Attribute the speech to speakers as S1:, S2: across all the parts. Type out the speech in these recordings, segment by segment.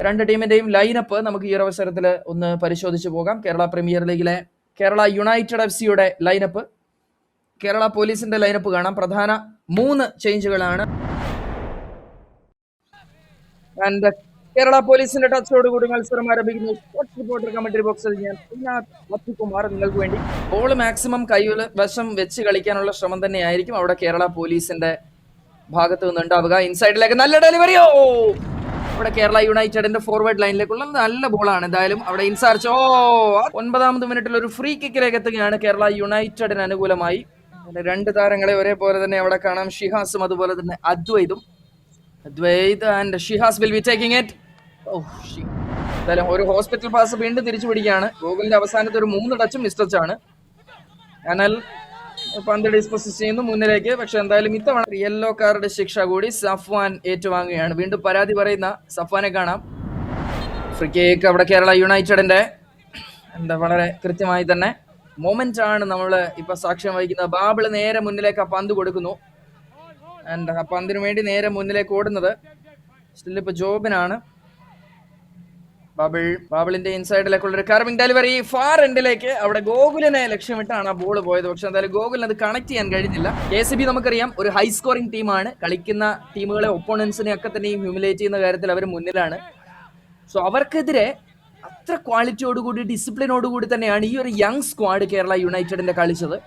S1: രണ്ട് ടീമിന്റെയും ലൈനപ്പ് നമുക്ക് ഈ ഒരു അവസരത്തിൽ ഒന്ന് പരിശോധിച്ചു പോകാം. കേരള പ്രീമിയർ ലീഗിലെ Kerala United FC lineup, Kerala പോലീസിന്റെ ലൈനപ്പ് കാണാം. പ്രധാന 3 ചേഞ്ചുകളാണ്. ആൻഡ് കേരള പോലീസിന്റെ ടച്ചോടുകൂടി മത്സരം ആരംഭിക്കുന്നു. സ്പോർട്സ് റിപ്പോർട്ടർ കമന്ററി ബോക്സിൽ ഞാൻ കുമാർ നിങ്ങൾക്ക് വേണ്ടി. ബോൾ മാക്സിമം കൈവശം വെച്ച് കളിക്കാനുള്ള ശ്രമം തന്നെയായിരിക്കും അവിടെ കേരള പോലീസിന്റെ ഭാഗത്ത് നിന്ന് ഉണ്ടാവുക. ഇൻസൈഡിലേക്ക് നല്ല ഡെലിവറിയോ, അവിടെ കേരള യുണൈറ്റഡിന്റെ ഫോർവേഡ് ലൈനിലേക്കുള്ള നല്ല ബോളാണ്. എന്തായാലും അവിടെ ഇൻസാർജ് 9ാമത് മിനിറ്റിൽ ഒരു ഫ്രീ കിക്കിലേക്ക് എത്തുകയാണ് കേരള യുണൈറ്റഡിന് അനുകൂലമായി. 2 താരങ്ങളെ ഒരേപോലെ തന്നെ അവിടെ കാണാം, ഷിഹാസും അതുപോലെ തന്നെ അദ്വൈതും. And Shihas will be taking it. എന്തായാലും ഒരു ഹോസ്പിറ്റൽ പാസ് വീണ്ടും തിരിച്ചു പിടിക്കുകയാണ്. ഗോകുലിന്റെ അവസാനത്തെ ഒരു 3 ടച്ചും മിസ്റ്റച്ചാണ്. അനൽ പന്ത് ഡിസ്പോസ് ചെയ്യുന്നു മുന്നിലേക്ക്. പക്ഷെ എന്തായാലും ഇത്തവണ യെല്ലോ കാർഡ് ശിക്ഷ കൂടി സഫ്വാൻ ഏറ്റുവാങ്ങുകയാണ്. വീണ്ടും പരാതി പറയുന്ന സഫ്വാനെ കാണാം. ഫ്രീ കിക്ക് അവിടെ കേരള യുണൈറ്റഡിന്റെ വളരെ കൃത്യമായി തന്നെ മൊമെന്റ് ആണ് നമ്മൾ ഇപ്പൊ സാക്ഷ്യം വഹിക്കുന്നത്. ബാബിള് നേരെ മുന്നിലേക്ക് ആ പന്ത് കൊടുക്കുന്നു. ആൻഡ് ആ പന്തിനു വേണ്ടി നേരെ മുന്നിലേക്ക് ഓടുന്നത് സ്റ്റിൽ ജോബിനാണ്. ബാബിളിന്റെ ഇൻസൈഡിലേക്കുള്ള ഒരു കർവിംഗ് ഡെലിവറി ഫാർ എൻഡിലേക്ക്. അവിടെ ഗോകുലിനെ ലക്ഷ്യമിട്ടാണ് ആ ബോൾ പോയത്. പക്ഷെ എന്തായാലും ഗോകുലിന് അത് കണക്ട് ചെയ്യാൻ കഴിഞ്ഞില്ല. KCB നമുക്കറിയാം ഒരു ഹൈ സ്കോറിംഗ് ടീമാണ്. കളിക്കുന്ന ടീമുകളെ ഒപ്പോണൻസിനെ ഒക്കെ തന്നെയും ഹ്യൂമിലേറ്റ് ചെയ്യുന്ന കാര്യത്തിൽ അവർ മുന്നിലാണ്. സോ അവർക്കെതിരെ അത്ര ക്വാളിറ്റിയോടുകൂടി ഡിസിപ്ലിനോടുകൂടി തന്നെയാണ് ഈ ഒരു യങ് സ്ക്വാഡ് കേരള യുണൈറ്റഡിന്റെ കളിച്ചത്.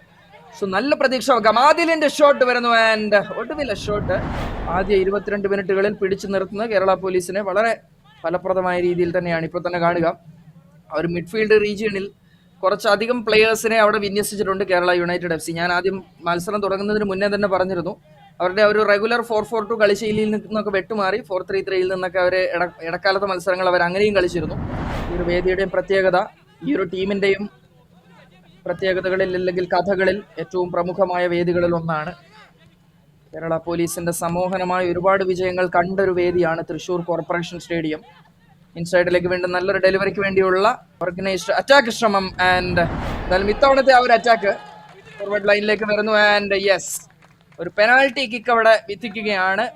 S1: സോ നല്ല പ്രതീക്ഷ വെക്കാം. ആദിലിന്റെ ഷോട്ട് വരുന്നു. ആൻഡ് ഒടുവിലെ ഷോട്ട് ആദ്യ 22 മിനിറ്റുകളിൽ പിടിച്ചു നിർത്തുന്നത് കേരള പോലീസിനെ വളരെ ഫലപ്രദമായ രീതിയിൽ തന്നെയാണ് ഇപ്പോൾ തന്നെ കാണുക. ഒരു മിഡ്ഫീൽഡ് റീജിയണിൽ കുറച്ചധികം പ്ലെയേഴ്സിനെ അവിടെ വിന്യസിച്ചിട്ടുണ്ട് കേരള യുണൈറ്റഡ് FC. ഞാൻ ആദ്യം മത്സരം തുടങ്ങുന്നതിന് മുന്നേ തന്നെ പറഞ്ഞിരുന്നു, അവരുടെ ഒരു റെഗുലർ 4-4-2 കളിശൈലിയിൽ നിന്നൊക്കെ വെട്ടുമാറി 4-3-3യിൽ നിന്നൊക്കെ അവർ ഇടക്കാലത്തെ മത്സരങ്ങൾ അവർ അങ്ങനെയും കളിച്ചിരുന്നു. ഈ ഒരു വേദിയുടെയും പ്രത്യേകത, ഈ ഒരു ടീമിന്റെയും പ്രത്യേകതകളിൽ അല്ലെങ്കിൽ കഥകളിൽ ഏറ്റവും പ്രമുഖമായ വേദികളിൽ ഒന്നാണ്. കേരള പോലീസിന്റെ സമൂഹനമായ ഒരുപാട് വിജയങ്ങൾ കണ്ടൊരു വേദിയാണ് തൃശ്ശൂർ കോർപ്പറേഷൻ സ്റ്റേഡിയം. ഇൻസൈഡിലേക്ക് വീണ്ടും നല്ലൊരു ഡെലിവറിക്ക് വേണ്ടിയുള്ള ഓർഗനൈസ്ഡ് അറ്റാക്ക് ശ്രമം. ആൻഡ് എന്തായാലും ഇത്തവണത്തെ ആ ഒരു അറ്റാക്ക് ഫോർവേഡ് ലൈനിലേക്ക് വരുന്നു. ആൻഡ് യെസ്, ഒരു പെനാൽറ്റി കിക്ക് അവിടെ വിധിക്കുകയാണ്.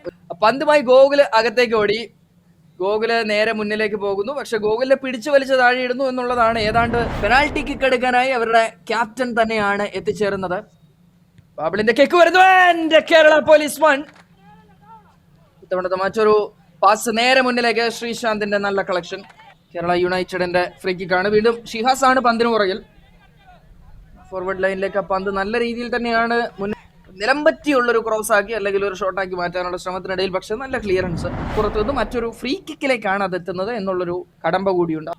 S1: പന്തുമായി ഗോകുല് അകത്തേക്ക് ഓടി. ഗോകുല് നേരെ മുന്നിലേക്ക് പോകുന്നു. പക്ഷെ ഗോകുലിനെ പിടിച്ചു വലിച്ച് താഴെയിടുന്നു എന്നുള്ളതാണ്. ഏതാണ്ട് പെനാൽറ്റി കിക്ക് എടുക്കാനായി അവരുടെ ക്യാപ്റ്റൻ തന്നെയാണ് എത്തിച്ചേരുന്നത്. ബാബിളിന്റെ കിക്ക് വരുന്നു. And Kerala police 1. ഇത്തവണത്തെ മറ്റൊരു പാസ് നേരെ മുന്നിലേക്ക്. ശ്രീശാന്തിന്റെ നല്ല കളക്ഷൻ. കേരള യുണൈറ്റഡിന്റെ ഫ്രീ കിക്കാണ്. വീണ്ടും ഷിഹാസ് ആണ് പന്തിന് പുറകിൽ. ഫോർവേഡ് ലൈനിലേക്ക് ആ പന്ത് നല്ല രീതിയിൽ തന്നെയാണ് നിലംപറ്റിയുള്ളൊരു ക്രോസ് ആക്കി അല്ലെങ്കിൽ ഒരു ഷോട്ടാക്കി മാറ്റാനുള്ള ശ്രമത്തിനിടയിൽ പക്ഷെ നല്ല ക്ലിയറൻസ് പുറത്തുനിന്ന് മറ്റൊരു ഫ്രീ കിക്കിലേക്കാണ് അത് എത്തുന്നത് എന്നുള്ളൊരു കടമ്പ കൂടിയുണ്ട്.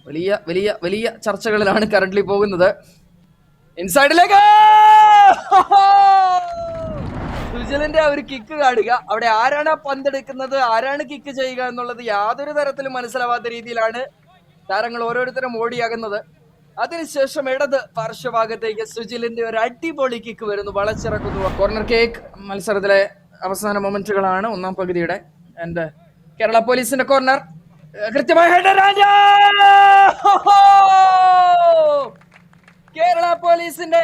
S1: വലിയ വലിയ വലിയ ചർച്ചകളിലാണ് കറന്റ്ലി പോകുന്നത്. ഇൻസൈഡിലേക്ക് സുജിലിന്റെ ആ ഒരു കിക്ക് കാണുക. അവിടെ ആരാണ് ആ പന്തെടുക്കുന്നത്, ആരാണ് കിക്ക് ചെയ്യുക എന്നുള്ളത് യാതൊരു തരത്തിലും മനസ്സിലാവാത്ത രീതിയിലാണ് താരങ്ങൾ ഓരോരുത്തരും ഓടിയാകുന്നത്. അതിനുശേഷം ഇടത് പാർശ്വഭാഗത്തേക്ക് സുജിലിന്റെ ഒരു അടിപൊളി കിക്ക് വരുന്നു, വളച്ചിറക്കുന്നു. കോർണർ കേക്ക് മത്സരത്തിലെ അവസാന മൊമെന്റുകളാണ് 1ാം പകുതിയുടെ. ആൻഡ് കേരള പോലീസിന്റെ കോർണർ കൃത്യമായ ഹെഡർ. കേരള പോലീസിന്റെ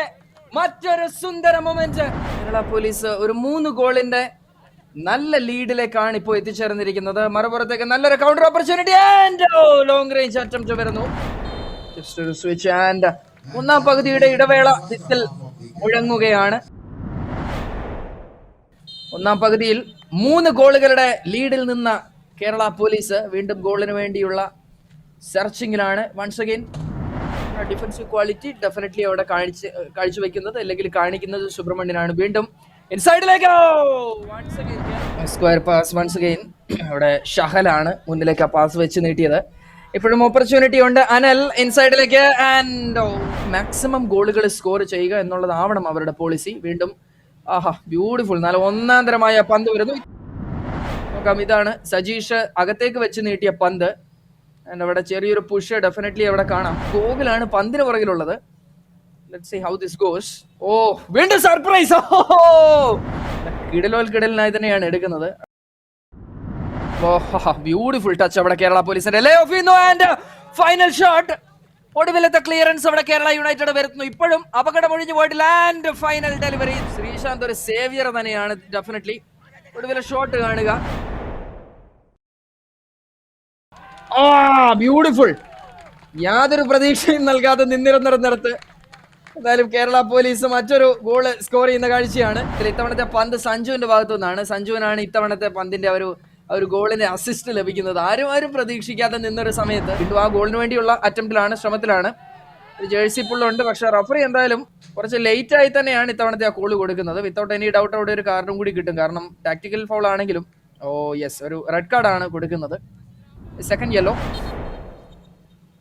S1: മറ്റൊരു സുന്ദര മൊമെന്റ്. കേരള പോലീസ് ഒരു 3 ഗോളിന്റെ നല്ല ലീഡിലേക്കാണ് ഇപ്പോൾ എത്തിച്ചേർന്നിരിക്കുന്നത്. മറുപുറത്തേക്ക് നല്ലൊരു counter opportunity. And long range attempt വരുന്നു. ഒരു സ്വിച്ച്. ആൻഡ് 1ാം പകുതിയുടെ ഇടവേള ഇതിൽ മുഴങ്ങുകയാണ്. 1ാം പകുതിയിൽ 3 ഗോളുകളുടെ ലീഡിൽ നിന്ന കേരള പോലീസ് വീണ്ടും ഗോളിന് വേണ്ടിയുള്ള സെർച്ചിങ്ങിലാണ്. Once again defensive quality definitely അവിടെ കാഴ്ചവെക്കുന്നത് അല്ലെങ്കിൽ കാണിക്കുന്നത് സുബ്രഹ്മണ്യനാണ്. വീണ്ടും ഇൻസൈഡിലേക്ക് സ്ക്വയർ പാസ്. വൺസ് അഗൈൻ അവിടെ ഷഹലാണ് മുന്നിലേക്ക് ആ പാസ് വെച്ച് നീട്ടിയത്. ഇപ്പോഴും ഓപ്പർച്യൂണിറ്റി ഉണ്ട്. അനൽ ഇൻസൈഡിലേക്ക്. ആൻഡ് മാക്സിമം ഗോളുകൾ സ്കോർ ചെയ്യുക എന്നുള്ളതാവണം അവരുടെ പോളിസി. വീണ്ടും ബ്യൂട്ടിഫുൾ നല്ല ഒന്നാം തരമായ പന്ത് വരുന്നു. നോക്കാം, ഇതാണ് സജീഷ് അകത്തേക്ക് വെച്ച് നീട്ടിയ പന്ത്. ആൻഡ് അവിടെ ചെറിയൊരു പുഷ് ഡെഫിനറ്റ്ലി അവിടെ കാണാം. ഗോകുലാണ് പന്തിന് പുറകിലുള്ളത്. Let's see how this goes. വീണ്ടും സർപ്രൈസ്. കിടലിനായി തന്നെയാണ് എടുക്കുന്നത്. ബ്യൂട്ടിഫുൾ ടച്ച് അവിടെ കേരള പോലീസിന്റെ ലേ ഓഫ് ചെയ്യുന്നു. And final shot. ഒടുവിലത്തെ ക്ലിയറൻസ് അവിടെ കേരള യുണൈറ്റഡ് വരുന്നു. ഇപ്പോഴും അപകടമൊഴിഞ്ഞു പോയിട്ടില്ല. And final delivery. ശ്രീശാന്ത് ഒരു സേവിയർ തന്നെയാണ് ഡെഫിനറ്റ്ലി. ഒടുവിലെ ഷോട്ട് കാണുക. ബ്യൂട്ടിഫുൾ. യാതൊരു പ്രതീക്ഷയും നൽകാതെ നിന്നിരുന്നിടത്ത് എന്തായാലും കേരള പോലീസ് മറ്റൊരു ഗോള് സ്കോർ ചെയ്യുന്ന കാഴ്ചയാണ്. ഇത്തവണത്തെ പന്ത് സഞ്ജുവിന്റെ ഭാഗത്തു നിന്നാണ്. സഞ്ജുവിനാണ് ഇത്തവണത്തെ പന്തിന്റെ ഒരു ഗോളിന്റെ അസിസ്റ്റ് ലഭിക്കുന്നത്. ആരും പ്രതീക്ഷിക്കാതെ നിന്നൊരു സമയത്ത് വീണ്ടും ആ ഗോളിന് വേണ്ടിയുള്ള ശ്രമത്തിലാണ്. ജേഴ്സി പുള്ളുണ്ട്, പക്ഷെ റഫറി എന്തായാലും കുറച്ച് ലേറ്റ് ആയി തന്നെയാണ് ഇത്തവണത്തെ ആ കോള് കൊടുക്കുന്നത്. വിത്തൗട്ട് എനി ഡൗട്ട് അവിടെ ഒരു കാർഡും കൂടി കിട്ടും, കാരണം ടാക്ടിക്കൽ ഫൗൾ ആണെങ്കിലും. ഒരു റെഡ് കാർഡാണ് കൊടുക്കുന്നത്, സെക്കൻഡ് യെല്ലോ.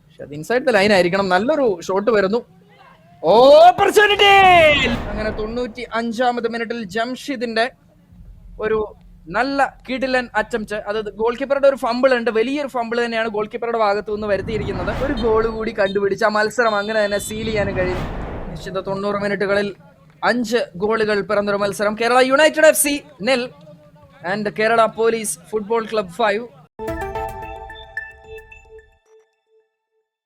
S1: പക്ഷെ അത് ഇൻസൈഡ് ദ ലൈൻ ആയിരിക്കണം. നല്ലൊരു ഷോട്ട് വരുന്നു. ഓപ്പർച്യൂണിറ്റി. അങ്ങനെ 95ാമത് മിനിറ്റിൽ ജംഷിദിന്റെ ഒരു നല്ല കിടിലൻ അറ്റംപ്റ്റ്. അത് ഗോൾ കീപ്പറുടെ ഒരു ഫംബിൾ ഉണ്ട്, വലിയൊരു ഫംബിൾ തന്നെയാണ് ഗോൾ കീപ്പറുടെ ഭാഗത്തു നിന്ന് വരുത്തിയിരിക്കുന്നത്. ഒരു ഗോൾ കൂടി കണ്ടുപിടിച്ച് ആ മത്സരം അങ്ങനെ തന്നെ സീൽ ചെയ്യാനും കഴിയും. നിശ്ചിത 90 മിനിറ്റുകളിൽ 5 ഗോളുകൾ പിറന്നൊരു മത്സരം. Kerala United FC 0 and Kerala police football club 5.